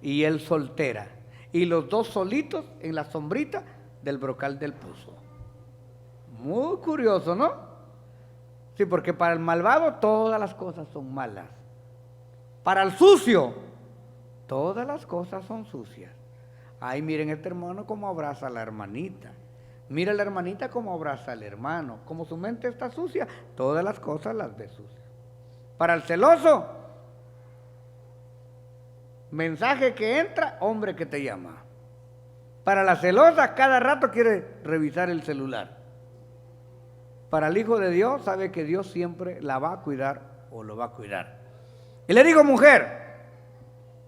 y él soltera, y los dos solitos en la sombrita del brocal del pozo. Muy curioso, ¿no? Sí, porque para el malvado todas las cosas son malas. Para el sucio, todas las cosas son sucias. Ay, miren este hermano cómo abraza a la hermanita. Mira la hermanita cómo abraza al hermano. Como su mente está sucia, todas las cosas las ve sucias. Para el celoso, mensaje que entra, hombre que te llama. Para la celosa, cada rato quiere revisar el celular. Para el hijo de Dios, sabe que Dios siempre la va a cuidar o lo va a cuidar. Y le digo,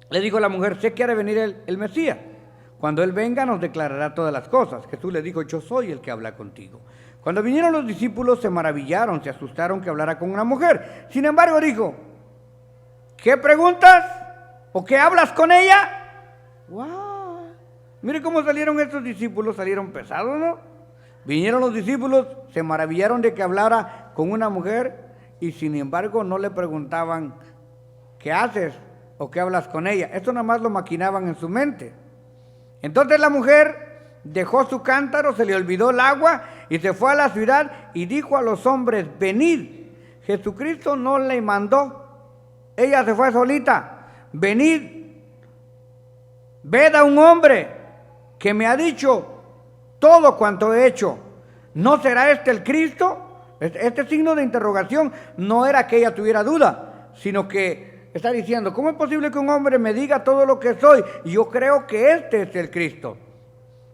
le dijo la mujer, sé que ha de venir el Mesías. Cuando Él venga nos declarará todas las cosas. Jesús le dijo, yo soy el que habla contigo. Cuando vinieron los discípulos se maravillaron, se asustaron que hablara con una mujer. Sin embargo dijo, ¿qué preguntas? ¿O qué hablas con ella? ¡Wow! Mire cómo salieron estos discípulos, salieron pesados, ¿no? Vinieron los discípulos, se maravillaron de que hablara con una mujer y sin embargo no le preguntaban, ¿qué haces? ¿O qué hablas con ella? Esto nada más lo maquinaban en su mente. Entonces la mujer dejó su cántaro, se le olvidó el agua y se fue a la ciudad y dijo a los hombres, venid. Jesucristo no le mandó, ella se fue solita. Venid, ved a un hombre que me ha dicho todo cuanto he hecho. ¿No será este el Cristo? Este signo de interrogación no era que ella tuviera duda, sino que está diciendo, ¿cómo es posible que un hombre me diga todo lo que soy? Y yo creo que este es el Cristo.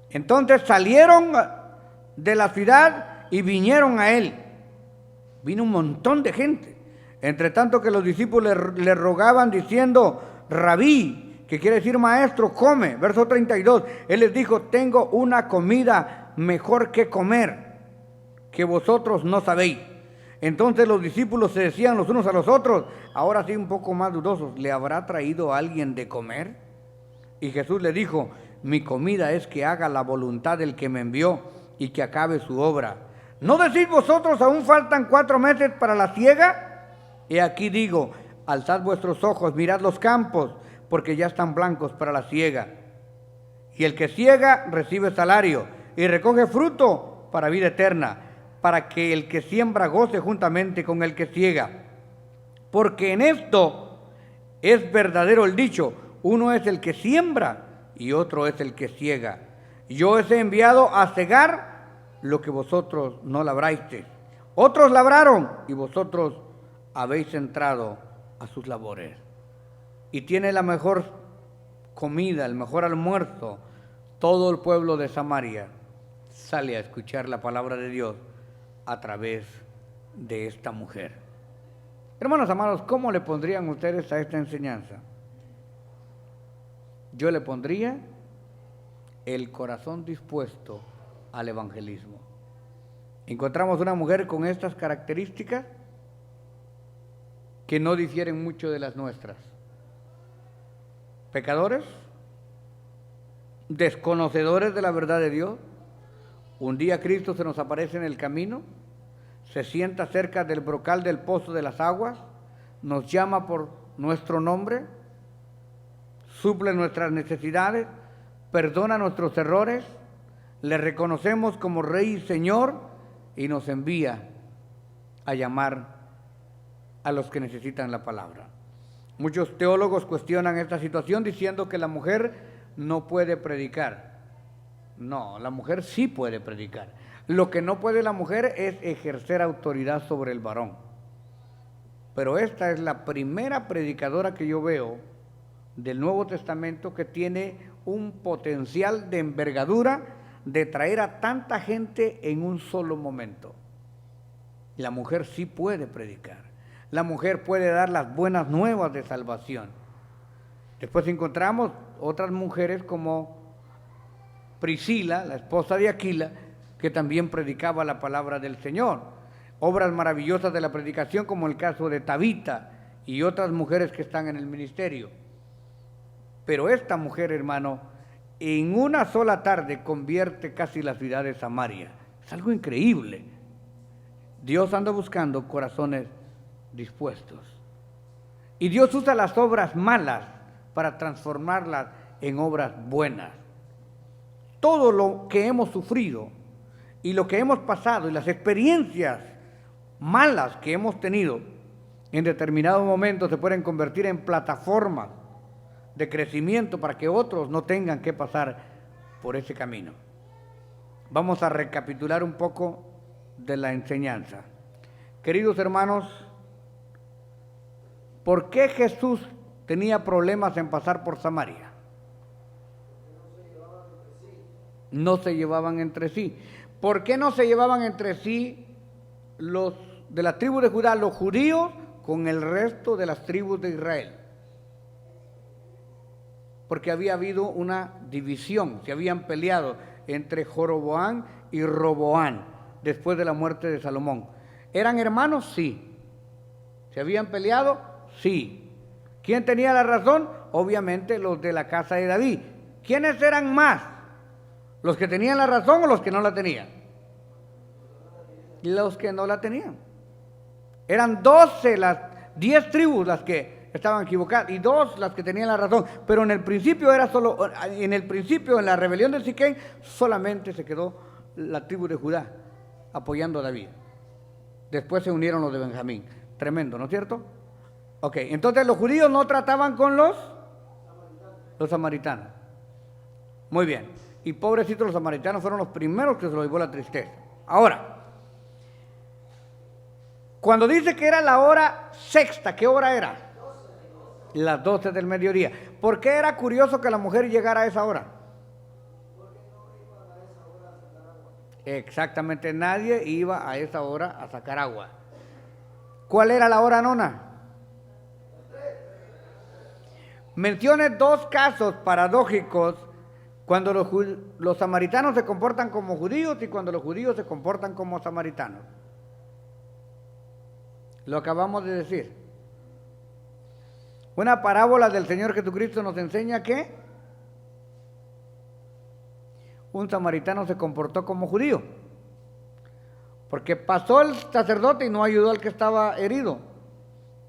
Entonces salieron de la ciudad y vinieron a Él. Vino un montón de gente. Entre tanto que los discípulos le rogaban diciendo, Rabí, que quiere decir maestro, come. Verso 32, Él les dijo, tengo una comida mejor que comer, que vosotros no sabéis. Entonces los discípulos se decían los unos a los otros, ahora sí un poco más dudosos, ¿le habrá traído alguien de comer? Y Jesús le dijo, mi comida es que haga la voluntad del que me envió y que acabe su obra. ¿No decís vosotros aún faltan 4 meses para la siega? He aquí digo, alzad vuestros ojos, mirad los campos, porque ya están blancos para la siega. Y el que siega recibe salario y recoge fruto para vida eterna, para que el que siembra goce juntamente con el que siega. Porque en esto es verdadero el dicho, uno es el que siembra y otro es el que siega. Yo os he enviado a segar lo que vosotros no labrasteis. Otros labraron y vosotros habéis entrado a sus labores. Y tiene la mejor comida, el mejor almuerzo, todo el pueblo de Samaria sale a escuchar la palabra de Dios a través de esta mujer. Hermanos amados, ¿cómo le pondrían ustedes a esta enseñanza? Yo le pondría el corazón dispuesto al evangelismo. Encontramos una mujer con estas características que no difieren mucho de las nuestras. Pecadores, desconocedores de la verdad de Dios. Un día Cristo se nos aparece en el camino, se sienta cerca del brocal del pozo de las aguas, nos llama por nuestro nombre, suple nuestras necesidades, perdona nuestros errores, le reconocemos como Rey y Señor y nos envía a llamar a los que necesitan la palabra. Muchos teólogos cuestionan esta situación diciendo que la mujer no puede predicar. No, la mujer sí puede predicar. Lo que no puede la mujer es ejercer autoridad sobre el varón. Pero esta es la primera predicadora que yo veo del Nuevo Testamento que tiene un potencial de envergadura de traer a tanta gente en un solo momento. La mujer sí puede predicar. La mujer puede dar las buenas nuevas de salvación. Después encontramos otras mujeres como Priscila, la esposa de Aquila, que también predicaba la palabra del Señor. Obras maravillosas de la predicación como el caso de Tabita y otras mujeres que están en el ministerio. Pero esta mujer, hermano, en una sola tarde convierte casi la ciudad de Samaria. Es algo increíble. Dios anda buscando corazones dispuestos. Y Dios usa las obras malas para transformarlas en obras buenas. Todo lo que hemos sufrido y lo que hemos pasado y las experiencias malas que hemos tenido en determinados momentos se pueden convertir en plataformas de crecimiento para que otros no tengan que pasar por ese camino. Vamos a recapitular un poco de la enseñanza. Queridos hermanos, ¿por qué Jesús tenía problemas en pasar por Samaria? No se llevaban entre sí. ¿Por qué no se llevaban entre sí los de la tribu de Judá, los judíos, con el resto de las tribus de Israel? Porque había habido una división, se habían peleado entre Joroboam y Roboam después de la muerte de Salomón. ¿Eran hermanos? Sí. ¿Se habían peleado? Sí. ¿Quién tenía la razón? Obviamente los de la casa de David. ¿Quiénes eran más? ¿Los que tenían la razón o los que no la tenían? Los que no la tenían. Eran 12, 10 tribus las que estaban equivocadas y 2 las que tenían la razón. Pero en el principio en la rebelión de Siquén, solamente se quedó la tribu de Judá apoyando a David. Después se unieron los de Benjamín. Tremendo, ¿no es cierto? Ok, entonces los judíos no trataban con los samaritanos. Muy bien. Y pobrecitos los samaritanos fueron los primeros que se los llevó la tristeza. Ahora, cuando dice que era la hora sexta, ¿qué hora era? Las 12 del mediodía. ¿Por qué era curioso que la mujer llegara a esa hora? Exactamente, nadie iba a esa hora a sacar agua. ¿Cuál era la hora nona? Mencione 2 casos paradójicos cuando los samaritanos se comportan como judíos y cuando los judíos se comportan como samaritanos. Lo acabamos de decir. Una parábola del Señor Jesucristo nos enseña que un samaritano se comportó como judío, porque pasó el sacerdote y no ayudó al que estaba herido,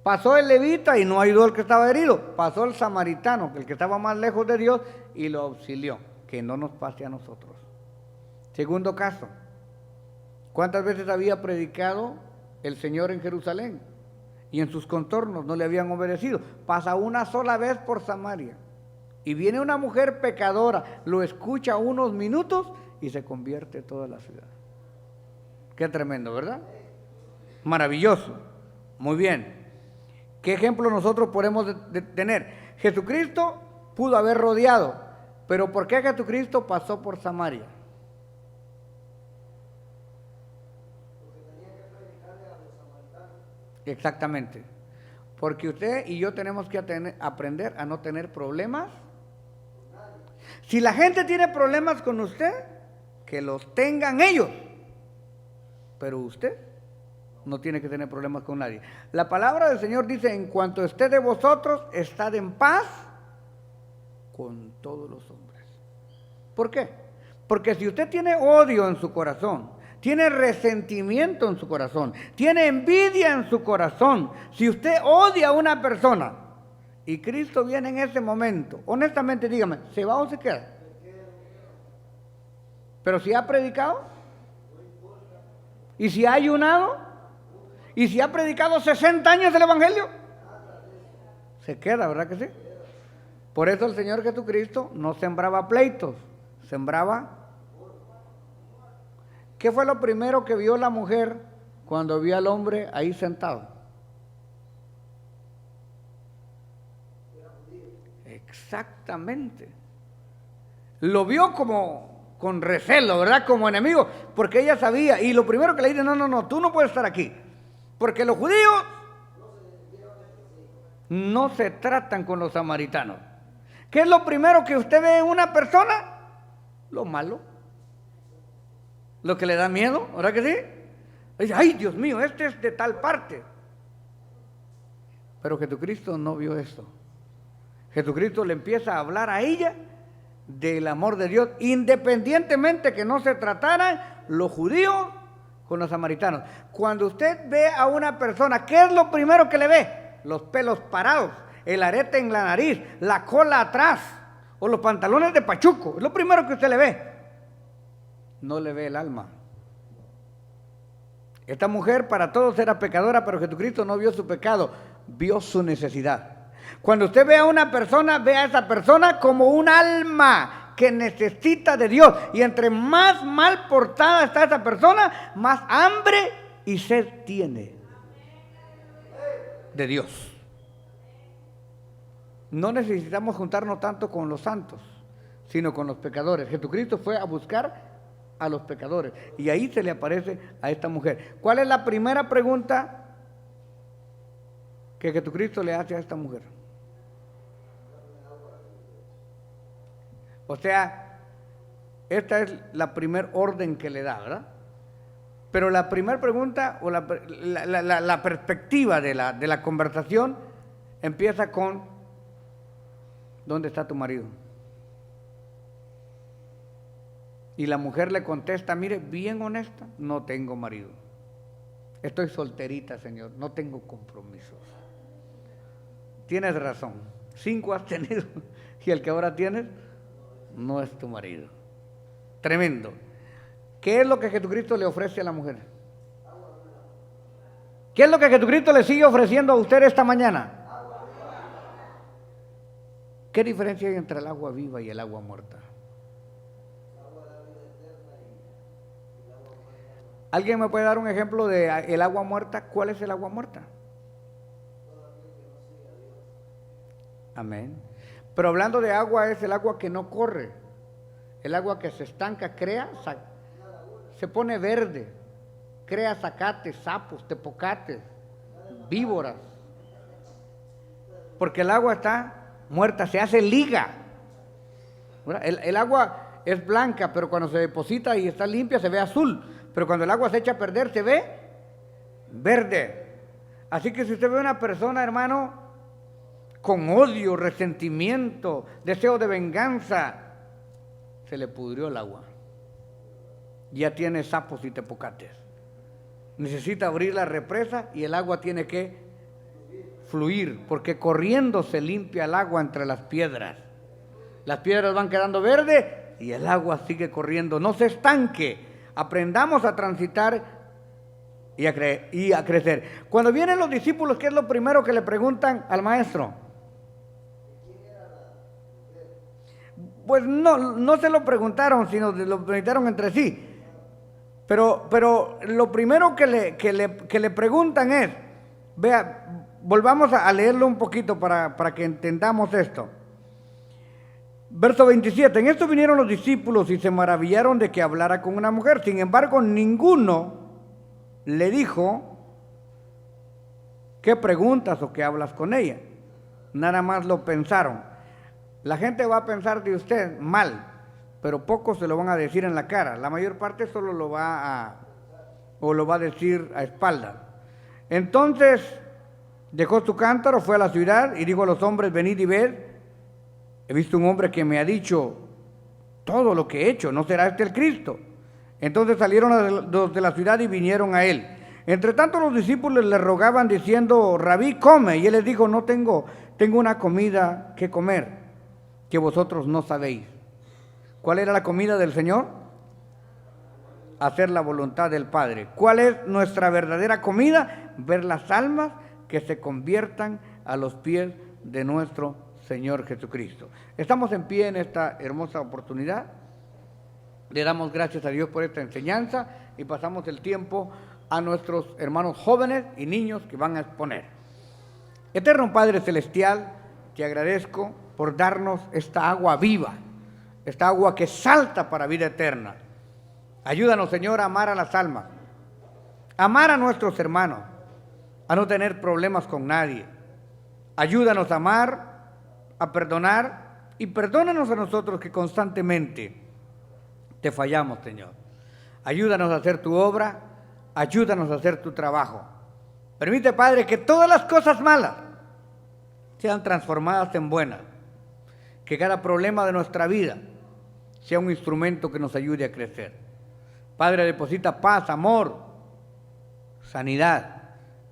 pasó el levita y no ayudó al que estaba herido, pasó el samaritano, el que estaba más lejos de Dios, y lo auxilió. Que no nos pase a nosotros. Segundo caso, ¿cuántas veces había predicado el Señor en Jerusalén? Y en sus contornos no le habían obedecido. Pasa una sola vez por Samaria. Y viene una mujer pecadora, lo escucha unos minutos y se convierte toda la ciudad. Qué tremendo, ¿verdad? Maravilloso. Muy bien. ¿Qué ejemplo nosotros podemos tener? Jesucristo pudo haber rodeado. Pero ¿por qué Jesucristo pasó por Samaria? Exactamente. Porque usted y yo tenemos que aprender a no tener problemas. Si la gente tiene problemas con usted, que los tengan ellos. Pero usted no tiene que tener problemas con nadie. La palabra del Señor dice, en cuanto esté de vosotros, estad en paz con todos los hombres. ¿Por qué? Porque si usted tiene odio en su corazón, tiene resentimiento en su corazón, tiene envidia en su corazón, si usted odia a una persona y Cristo viene en ese momento, honestamente dígame, ¿se va o se queda? Pero si ha predicado, y si ha ayunado, y si ha predicado 60 años el Evangelio, se queda, ¿verdad que sí? Por eso el Señor Jesucristo no sembraba pleitos, sembraba. ¿Qué fue lo primero que vio la mujer cuando vio al hombre ahí sentado? Exactamente. Lo vio como con recelo, ¿verdad? Como enemigo, porque ella sabía, y lo primero que le dice, no, tú no puedes estar aquí, porque los judíos no se tratan con los samaritanos. ¿Qué es lo primero que usted ve en una persona? Lo malo. Lo que le da miedo, ¿verdad que sí? Dice, ay, Dios mío, este es de tal parte. Pero Jesucristo no vio esto. Jesucristo le empieza a hablar a ella del amor de Dios, independientemente que no se trataran los judíos con los samaritanos. Cuando usted ve a una persona, ¿qué es lo primero que le ve? Los pelos parados, el arete en la nariz, la cola atrás, o los pantalones de pachuco. Es lo primero que usted le ve. No le ve el alma. Esta mujer para todos era pecadora, pero Jesucristo no vio su pecado, vio su necesidad. Cuando usted ve a una persona, ve a esa persona como un alma que necesita de Dios. Y entre más mal portada está esa persona, más hambre y sed tiene de Dios. No necesitamos juntarnos tanto con los santos, sino con los pecadores. Jesucristo fue a buscar a los pecadores y ahí se le aparece a esta mujer. ¿Cuál es la primera pregunta que Jesucristo le hace a esta mujer? O sea, esta es la primer orden que le da, ¿verdad? Pero la primera pregunta o la perspectiva de la conversación empieza con ¿dónde está tu marido? Y la mujer le contesta, mire, bien honesta, no tengo marido. Estoy solterita, Señor, no tengo compromisos. Tienes razón, 5 has tenido y el que ahora tienes no es tu marido. Tremendo. ¿Qué es lo que Jesucristo le ofrece a la mujer? ¿Qué es lo que Jesucristo le sigue ofreciendo a usted esta mañana? ¿Qué diferencia hay entre el agua viva y el agua muerta? ¿Alguien me puede dar un ejemplo de el agua muerta? ¿Cuál es el agua muerta? Amén. Pero hablando de agua, es el agua que no corre, el agua que se estanca, se pone verde, crea zacates, sapos, tepocates, víboras, porque el agua está muerta, se hace liga. El agua es blanca, pero cuando se deposita y está limpia se ve azul, pero cuando el agua se echa a perder se ve verde. Así que si usted ve a una persona, hermano, con odio, resentimiento, deseo de venganza, se le pudrió el agua. Ya tiene sapos y tepocates. Necesita abrir la represa y el agua tiene que fluir, porque corriendo se limpia el agua entre las piedras. Las piedras van quedando verdes y el agua sigue corriendo. No se estanque. Aprendamos a transitar y a crecer. Cuando vienen los discípulos, ¿qué es lo primero que le preguntan al maestro? Pues no se lo preguntaron, sino lo preguntaron entre sí. Pero lo primero que le preguntan es, vea, volvamos a leerlo un poquito para que entendamos esto. Verso 27, en esto vinieron los discípulos y se maravillaron de que hablara con una mujer. Sin embargo, ninguno le dijo, ¿qué preguntas o qué hablas con ella? Nada más lo pensaron. La gente va a pensar de usted mal, pero pocos se lo van a decir en la cara. La mayor parte solo lo va a decir a espaldas. Entonces dejó su cántaro, fue a la ciudad y dijo a los hombres, venid y ved, he visto un hombre que me ha dicho todo lo que he hecho, ¿no será este el Cristo? Entonces salieron los de la ciudad y vinieron a él. Entre tanto los discípulos le rogaban diciendo, Rabí, come. Y él les dijo, no tengo una comida que comer, que vosotros no sabéis. ¿Cuál era la comida del Señor? Hacer la voluntad del Padre. ¿Cuál es nuestra verdadera comida? Ver las almas que se conviertan a los pies de nuestro Señor Jesucristo. Estamos en pie en esta hermosa oportunidad. Le damos gracias a Dios por esta enseñanza y pasamos el tiempo a nuestros hermanos jóvenes y niños que van a exponer. Eterno Padre Celestial, te agradezco por darnos esta agua viva, esta agua que salta para vida eterna. Ayúdanos, Señor, a amar a las almas, a amar a nuestros hermanos, a no tener problemas con nadie. Ayúdanos a amar, a perdonar y perdónanos a nosotros que constantemente te fallamos, Señor. Ayúdanos a hacer tu obra, ayúdanos a hacer tu trabajo. Permite, Padre, que todas las cosas malas sean transformadas en buenas, que cada problema de nuestra vida sea un instrumento que nos ayude a crecer. Padre, deposita paz, amor, sanidad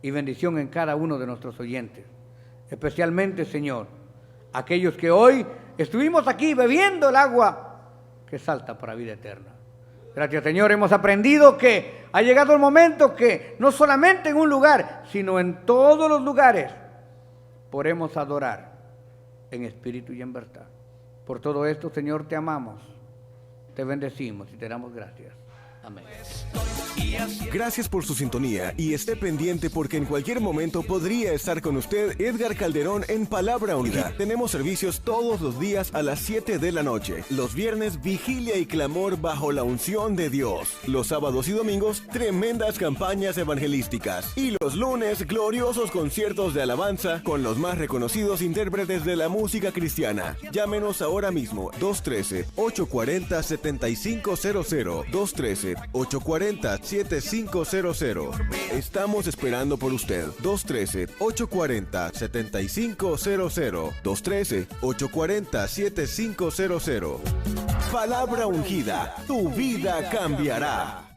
y bendición en cada uno de nuestros oyentes. Especialmente, Señor, aquellos que hoy estuvimos aquí bebiendo el agua que salta para vida eterna. Gracias, Señor, hemos aprendido que ha llegado el momento que no solamente en un lugar, sino en todos los lugares podemos adorar en espíritu y en verdad. Por todo esto, Señor, te amamos, te bendecimos y te damos gracias. Amén. Gracias por su sintonía y esté pendiente porque en cualquier momento podría estar con usted Edgar Calderón en Palabra Unida. Tenemos servicios todos los días a las 7 de la noche. Los viernes, vigilia y clamor bajo la unción de Dios. Los sábados y domingos, tremendas campañas evangelísticas. Y los lunes, gloriosos conciertos de alabanza con los más reconocidos intérpretes de la música cristiana. Llámenos ahora mismo, 213-840-7500. 213-840-7500. Estamos esperando por usted. 213-840-7500. 213-840-7500. Palabra ungida. Tu vida cambiará.